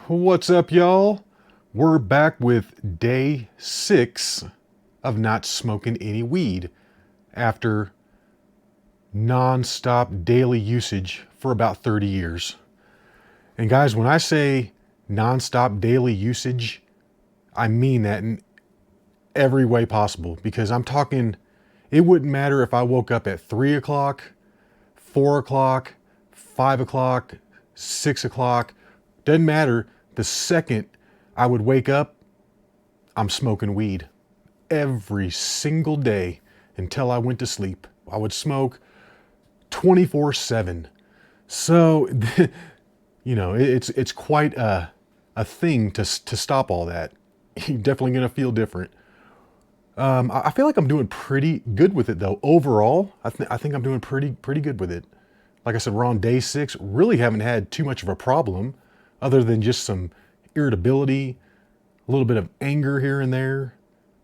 What's up, y'all? We're back with day 6 of not smoking any weed after non-stop daily usage for about 30 years. And guys, when I say non-stop daily usage, I mean that in every way possible, because I'm talking, it wouldn't matter if I woke up at 3 o'clock, 4 o'clock, 5 o'clock, 6 o'clock, doesn't matter. The second I would wake up, I'm smoking weed every single day until I went to sleep. I would smoke 24/7. So, it's quite a thing to stop all that. You're definitely gonna feel different. I feel like I'm doing pretty good with it though. Overall, I think I'm doing pretty good with it. Like I said, we're on day 6. Really haven't had too much of a problem, other than just some irritability, a little bit of anger here and there.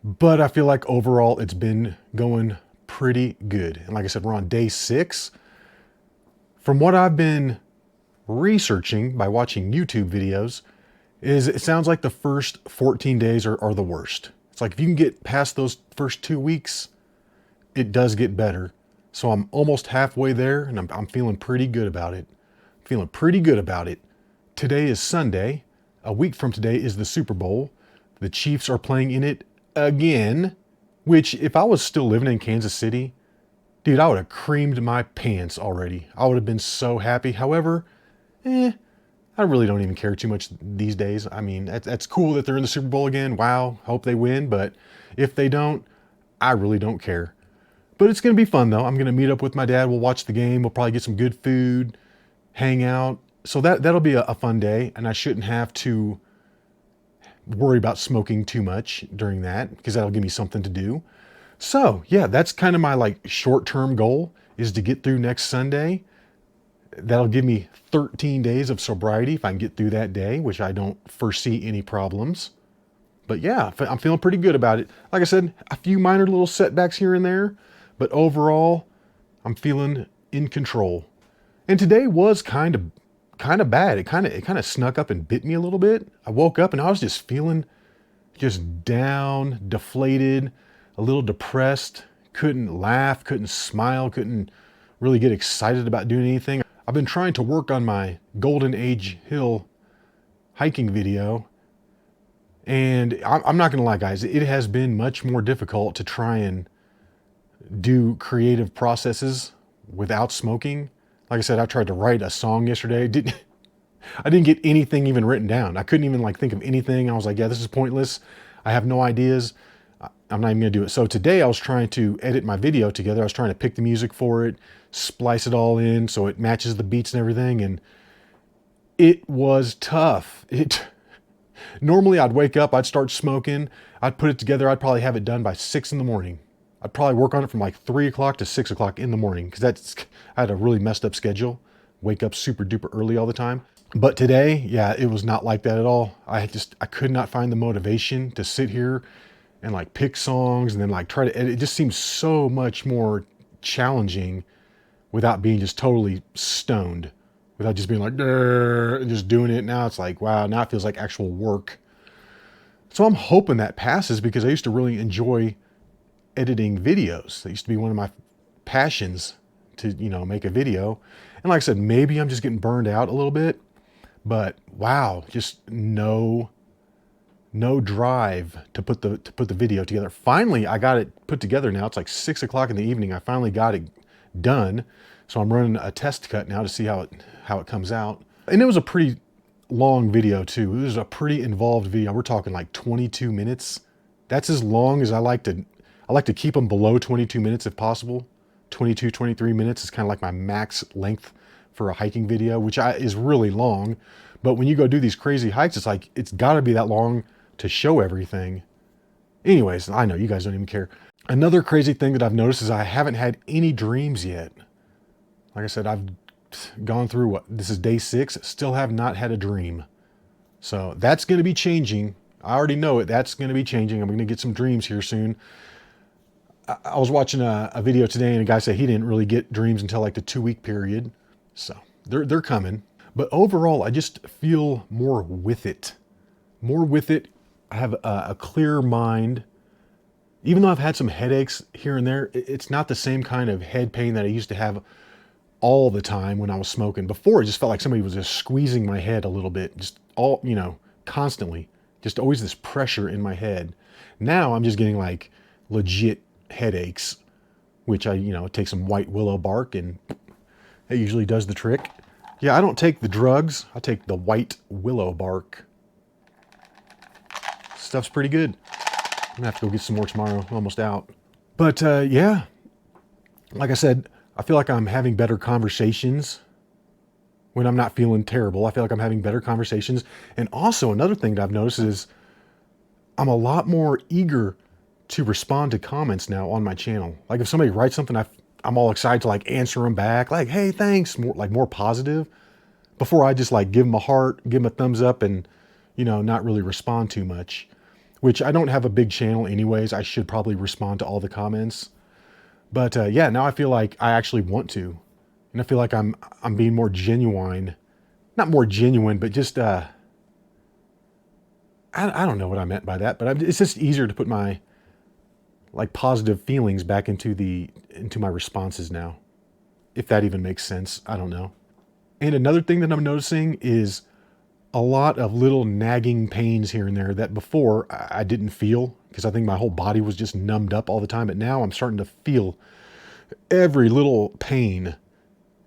But I feel like overall it's been going pretty good. And like I said, we're on day 6. From what I've been researching by watching YouTube videos, is it sounds like the first 14 days are the worst. It's like if you can get past those first 2 weeks, it does get better. So I'm almost halfway there, and I'm feeling pretty good about it. Feeling pretty good about it. Today is Sunday. A week from today is the Super Bowl. The Chiefs are playing in it again, which if I was still living in Kansas City, dude, I would have creamed my pants already. I would have been so happy. However, I really don't even care too much these days. I mean, that's cool that they're in the Super Bowl again. Wow, hope they win. But if they don't, I really don't care. But it's going to be fun, though. I'm going to meet up with my dad. We'll watch the game. We'll probably get some good food, hang out. So that'll be a fun day. And I shouldn't have to worry about smoking too much during that, because that'll give me something to do. So, yeah, that's kind of my like short-term goal, is to get through next Sunday. That'll give me 13 days of sobriety if I can get through that day, which I don't foresee any problems. But yeah, I'm feeling pretty good about it. Like I said, a few minor little setbacks here and there, but overall, I'm feeling in control. And today was kind of bad. It kind of snuck up and bit me a little bit. I woke up and I was just feeling just down, deflated, a little depressed. Couldn't laugh, couldn't smile, couldn't really get excited about doing anything. I've been trying to work on my Golden Age Hill hiking video, and I'm not gonna lie, guys, it has been much more difficult to try and do creative processes without smoking. Like I said, I tried to write a song yesterday. I didn't get anything even written down. I couldn't even like think of anything. I was like, yeah, this is pointless. I have no ideas. I'm not even gonna do it. So today I was trying to edit my video together. I was trying to pick the music for it, splice it all in so it matches the beats and everything. And it was tough. Normally I'd wake up, I'd start smoking, I'd put it together. I'd probably have it done by 6 in the morning. I'd probably work on it from like 3 o'clock to 6 o'clock in the morning, because I had a really messed up schedule. Wake up super duper early all the time. But today, yeah, it was not like that at all. I could not find the motivation to sit here and like pick songs and then like try to edit. It just seems so much more challenging without being just totally stoned, without just being like, "Durr," and just doing it. Now it's like, wow, now it feels like actual work. So I'm hoping that passes, because I used to really enjoy editing videos. That used to be one of my passions, to, make a video. And like I said, maybe I'm just getting burned out a little bit, but wow, just no drive to put the video together. Finally, I got it put together now. It's like 6 o'clock in the evening. I finally got it done. So I'm running a test cut now to see how it comes out. And it was a pretty long video too. It was a pretty involved video. We're talking like 22 minutes. That's as long as I like to keep them below 22 minutes if possible. 22, 23 minutes is kind of like my max length for a hiking video, which is really long. But when you go do these crazy hikes, it's like, it's gotta be that long to show everything. Anyways, I know you guys don't even care. Another crazy thing that I've noticed is I haven't had any dreams yet. Like I said, I've gone through this is day 6, still have not had a dream. So that's going to be changing. I already know it. That's going to be changing. I'm going to get some dreams here soon. I was watching a video today, and a guy said he didn't really get dreams until like the 2-week period. So they're coming. But overall, I just feel more with it. More with it. I have a clear mind. Even though I've had some headaches here and there, it's not the same kind of head pain that I used to have all the time when I was smoking. Before, it just felt like somebody was just squeezing my head a little bit, just all, constantly. Just always this pressure in my head. Now I'm just getting like legit headaches, which I take some white willow bark and it usually does the trick. Yeah, I don't take the drugs. I take the white willow bark. Stuff's pretty good. I'm gonna have to go get some more tomorrow. I'm almost out. But yeah, like I said, I feel like I'm having better conversations when I'm not feeling terrible. I feel like I'm having better conversations. And also another thing that I've noticed is I'm a lot more eager to respond to comments now on my channel. Like if somebody writes something, I'm all excited to like answer them back. Like, hey, thanks. More positive. Before I just like give them a heart, give them a thumbs up and, not really respond too much. Which I don't have a big channel anyways. I should probably respond to all the comments. But yeah, now I feel like I actually want to. And I feel like I'm being more genuine. Not more genuine, but just, I don't know what I meant by that. But it's just easier to put my like positive feelings back into my responses now. If that even makes sense. I don't know. And another thing that I'm noticing is a lot of little nagging pains here and there that before I didn't feel because I think my whole body was just numbed up all the time. But now I'm starting to feel every little pain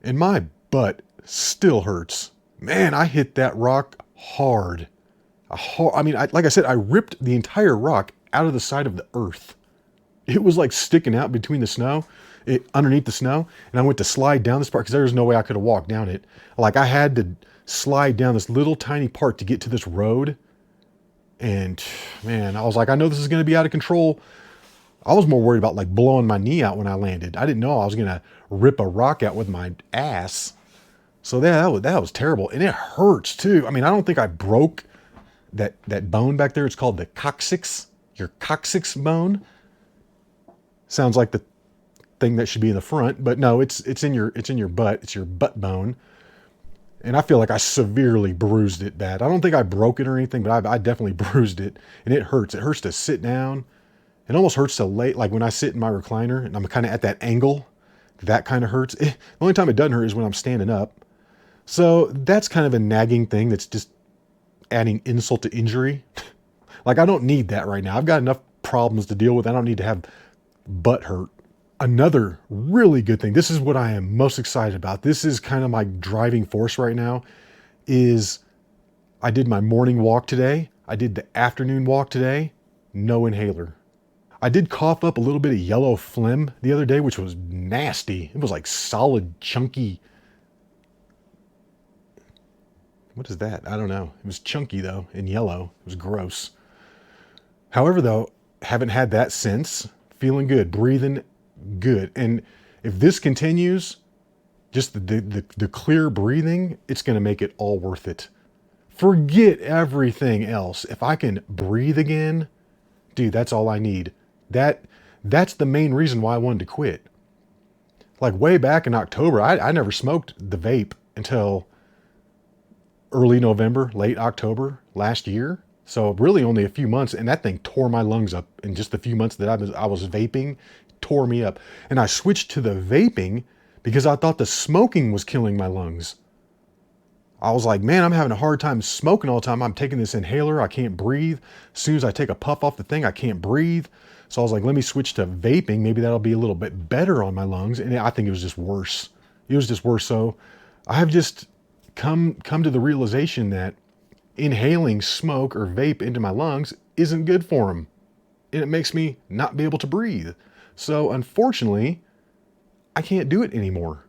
and my butt still hurts. Man, I hit that rock hard. I mean, like I said, I ripped the entire rock out of the side of the earth. It was like sticking out between the snow, underneath the snow. And I went to slide down this part because there was no way I could have walked down it. Like I had to slide down this little tiny part to get to this road. And man, I was like, I know this is going to be out of control. I was more worried about like blowing my knee out when I landed. I didn't know I was going to rip a rock out with my ass. So that was terrible. And it hurts too. I mean, I don't think I broke that bone back there. It's called the coccyx, your coccyx bone. Sounds like the thing that should be in the front, but no, it's in your butt. It's your butt bone. And I feel like I severely bruised it bad. I don't think I broke it or anything, but I definitely bruised it. And it hurts. It hurts to sit down. It almost hurts to lay, like when I sit in my recliner and I'm kind of at that angle, that kind of hurts. The only time it doesn't hurt is when I'm standing up. So that's kind of a nagging thing that's just adding insult to injury. Like I don't need that right now. I've got enough problems to deal with. I don't need to have butt hurt. Another really good thing, this is what I am most excited about. This is kind of my driving force right now, is I did my morning walk today. I did the afternoon walk today. No inhaler. I did cough up a little bit of yellow phlegm the other day, which was nasty. It was like solid, chunky. What is that? I don't know. It was chunky though, and yellow. It was gross. However though, haven't had that since. Feeling good, breathing good. And if this continues, just the clear breathing, it's going to make it all worth it. Forget everything else. If I can breathe again, dude, that's all I need. That's the main reason why I wanted to quit. Like way back in October, I never smoked the vape until early November, late October last year. So really only a few months, and that thing tore my lungs up in just the few months that I was vaping, tore me up. And I switched to the vaping because I thought the smoking was killing my lungs. I was like, man, I'm having a hard time smoking all the time. I'm taking this inhaler. I can't breathe. As soon as I take a puff off the thing, I can't breathe. So I was like, let me switch to vaping. Maybe that'll be a little bit better on my lungs. And I think it was just worse. It was just worse. So I have just come to the realization that inhaling smoke or vape into my lungs isn't good for them. And it makes me not be able to breathe. So unfortunately, I can't do it anymore.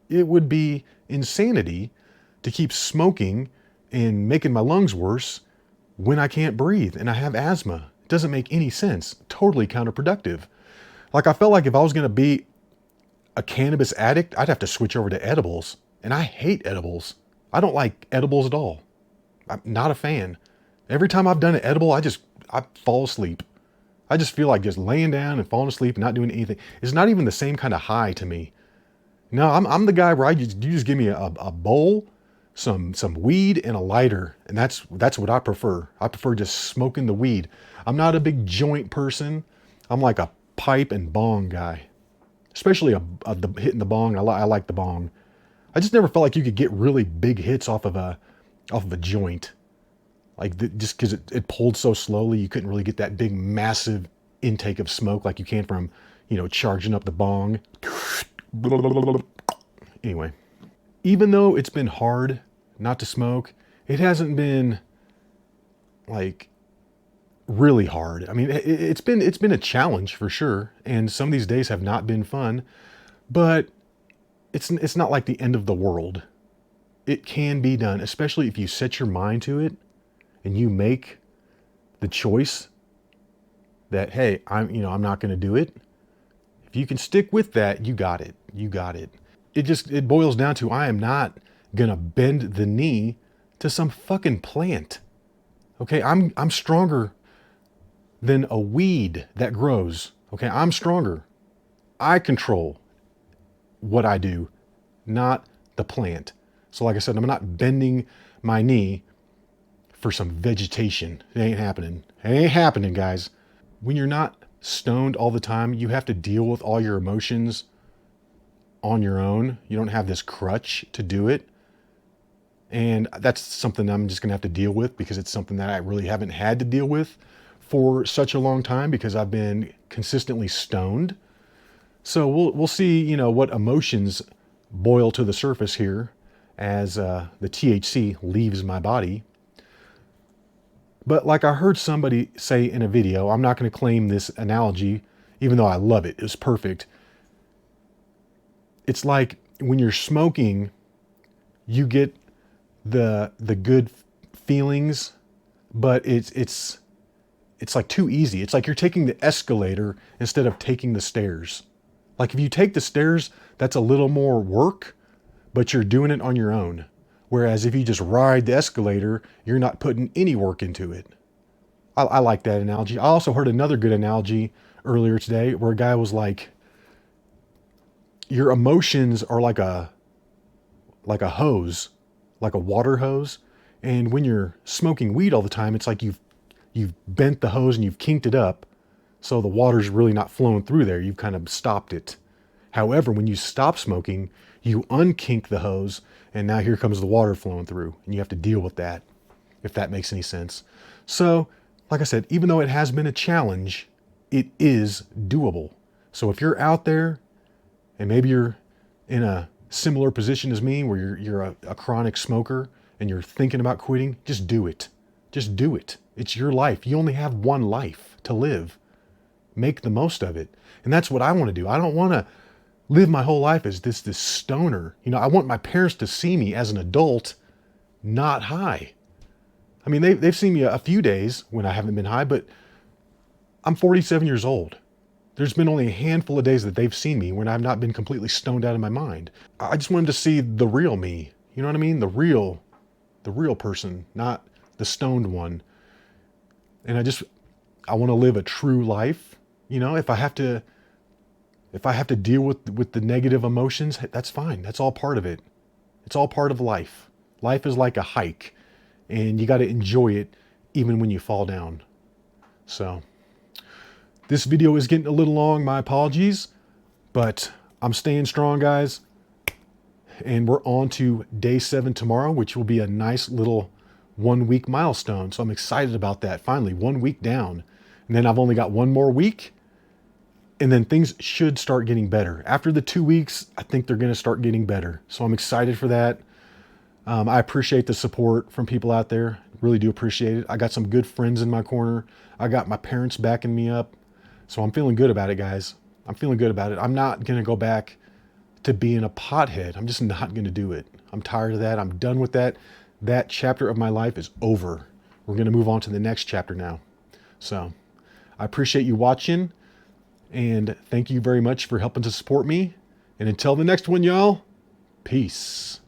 It would be insanity to keep smoking and making my lungs worse when I can't breathe and I have asthma. It doesn't make any sense. Totally counterproductive. Like I felt like if I was going to be a cannabis addict, I'd have to switch over to edibles. And I hate edibles. I don't like edibles at all. I'm not a fan. Every time I've done an edible, I fall asleep. I just feel like just laying down and falling asleep and not doing anything. It's not even the same kind of high to me. No, I'm the guy where you just give me a bowl some weed and a lighter, and that's what I prefer. I prefer just smoking the weed. I'm not a big joint person. I'm like a pipe and bong guy, especially hitting the bong. I like the bong. I just never felt like you could get really big hits off of a joint, like just because it pulled so slowly, you couldn't really get that big massive intake of smoke like you can from charging up the bong. Anyway, even though it's been hard not to smoke, it hasn't been like really hard. I mean, it's been a challenge for sure, and some of these days have not been fun, but it's not like the end of the world. It can be done, especially if you set your mind to it and you make the choice that, hey, I'm not going to do it. If you can stick with that, you got it. You got it. It boils down to, I am not going to bend the knee to some fucking plant. Okay? I'm stronger than a weed that grows. Okay? I'm stronger. I control what I do, not the plant. So like I said, I'm not bending my knee for some vegetation. It ain't happening. It ain't happening, guys. When you're not stoned all the time, you have to deal with all your emotions on your own. You don't have this crutch to do it. And that's something I'm just going to have to deal with, because it's something that I really haven't had to deal with for such a long time, because I've been consistently stoned. So we'll see, what emotions boil to the surface here as the THC leaves my body. But like I heard somebody say in a video, I'm not going to claim this analogy, even though I love it. It was perfect. It's like when you're smoking, you get the good feelings, but it's like too easy. It's like you're taking the escalator instead of taking the stairs. Like if you take the stairs, that's a little more work, but you're doing it on your own. Whereas if you just ride the escalator, you're not putting any work into it. I like that analogy. I also heard another good analogy earlier today where a guy was like, your emotions are like a hose, like a water hose. And when you're smoking weed all the time, it's like you've bent the hose and you've kinked it up, so the water's really not flowing through there. You've kind of stopped it. However, when you stop smoking, you unkink the hose, and now here comes the water flowing through, and you have to deal with that, if that makes any sense. So, like I said, even though it has been a challenge, it is doable. So if you're out there, and maybe you're in a similar position as me, where you're a chronic smoker, and you're thinking about quitting, just do it. Just do it. It's your life. You only have one life to live. Make the most of it. And that's what I want to do. I don't want to live my whole life as this stoner. I want my parents to see me as an adult, not high. I mean, they've seen me a few days when I haven't been high, but I'm 47 years old. There's been only a handful of days that they've seen me when I've not been completely stoned out of my mind. I just want them to see the real me. You know what I mean? The real person, not the stoned one. And I want to live a true life. If I have to deal with the negative emotions, that's fine. That's all part of it. It's all part of life. Life is like a hike, and you got to enjoy it even when you fall down. So this video is getting a little long. My apologies, but I'm staying strong, guys. And we're on to day 7 tomorrow, which will be a nice little 1-week milestone. So I'm excited about that. Finally, 1 week down. And then I've only got 1 more week. And then things should start getting better. After the 2 weeks, I think they're going to start getting better. So I'm excited for that. I appreciate the support from people out there. Really do appreciate it. I got some good friends in my corner. I got my parents backing me up. So I'm feeling good about it, guys. I'm feeling good about it. I'm not going to go back to being a pothead. I'm just not going to do it. I'm tired of that. I'm done with that. That chapter of my life is over. We're going to move on to the next chapter now. So I appreciate you watching, and thank you very much for helping to support me. And until the next one, y'all, peace.